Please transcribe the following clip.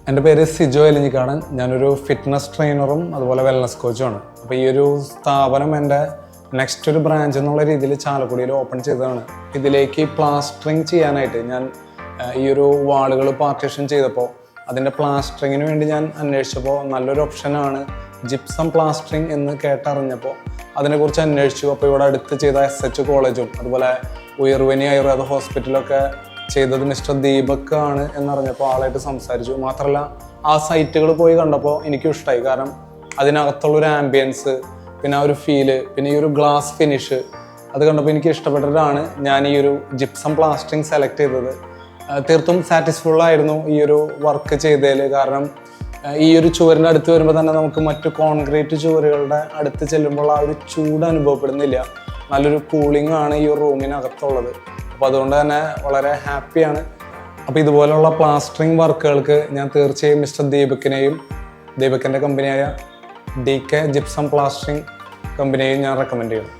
എൻ്റെ പേര് സിജോ എലിഞ്ഞിക്കാടൻ. ഞാനൊരു ഫിറ്റ്നസ് ട്രെയിനറും അതുപോലെ വെൽനസ് കോച്ചുമാണ്. അപ്പോൾ ഈ ഒരു സ്ഥാപനം എൻ്റെ നെക്സ്റ്റ് ഒരു ബ്രാഞ്ച് എന്നുള്ള രീതിയിൽ ചാലക്കുടിയിൽ ഓപ്പൺ ചെയ്തതാണ്. ഇതിലേക്ക് പ്ലാസ്റ്ററിങ് ചെയ്യാനായിട്ട് ഞാൻ ഈ ഒരു വാളുകൾ പാർട്ടീഷൻ ചെയ്തപ്പോൾ അതിൻ്റെ പ്ലാസ്റ്ററിങ്ങിന് വേണ്ടി ഞാൻ അന്വേഷിച്ചപ്പോൾ നല്ലൊരു ഓപ്ഷനാണ് ജിപ്സം പ്ലാസ്റ്ററിങ് എന്ന് കേട്ടറിഞ്ഞപ്പോൾ അതിനെക്കുറിച്ച് അന്വേഷിച്ചു. അപ്പോൾ ഇവിടെ അടുത്ത് ചെയ്ത SH കോളേജും അതുപോലെ ഉയർവനി ആയുർവേദ ഹോസ്പിറ്റലൊക്കെ ചെയ്തത് മിസ്റ്റർ ദീപക് ആണ് എന്നറിഞ്ഞപ്പോൾ ആളായിട്ട് സംസാരിച്ചു. മാത്രമല്ല ആ സൈറ്റുകൾ പോയി കണ്ടപ്പോൾ എനിക്കും ഇഷ്ടമായി. കാരണം അതിനകത്തുള്ളൊരു ആംബിയൻസ്, പിന്നെ ആ ഒരു ഫീല്, പിന്നെ ഈ ഒരു ഗ്ലാസ് ഫിനിഷ് അത് കണ്ടപ്പോൾ എനിക്ക് ഇഷ്ടപ്പെട്ടിട്ടാണ് ഞാൻ ഈ ഒരു ജിപ്സം പ്ലാസ്റ്ററിങ് സെലക്ട് ചെയ്തത്. തീർത്തും സാറ്റിസ്ഫുൾ ആയിരുന്നു ഈ ഒരു വർക്ക് ചെയ്തതിൽ. കാരണം ഈ ഒരു ചുവരിൻ്റെ അടുത്ത് വരുമ്പോൾ തന്നെ നമുക്ക് മറ്റു കോൺക്രീറ്റ് ചുവരുകളുടെ അടുത്ത് ചെല്ലുമ്പോൾ ആ ഒരു ചൂട് അനുഭവപ്പെടുന്നില്ല. നല്ലൊരു കൂളിംഗ് ആണ് ഈ ഒരു റൂമിനകത്തുള്ളത്. അപ്പോൾ അതുകൊണ്ട് തന്നെ വളരെ ഹാപ്പിയാണ്. അപ്പോൾ ഇതുപോലെയുള്ള പ്ലാസ്റ്ററിങ് വർക്കുകൾക്ക് ഞാൻ തീർച്ചയായും മിസ്റ്റർ ദീപക്കിൻ്റെ കമ്പനിയായ DK ജിപ്സം പ്ലാസ്റ്ററിങ് കമ്പനിയെയും ഞാൻ റെക്കമെൻഡ് ചെയ്യുന്നു.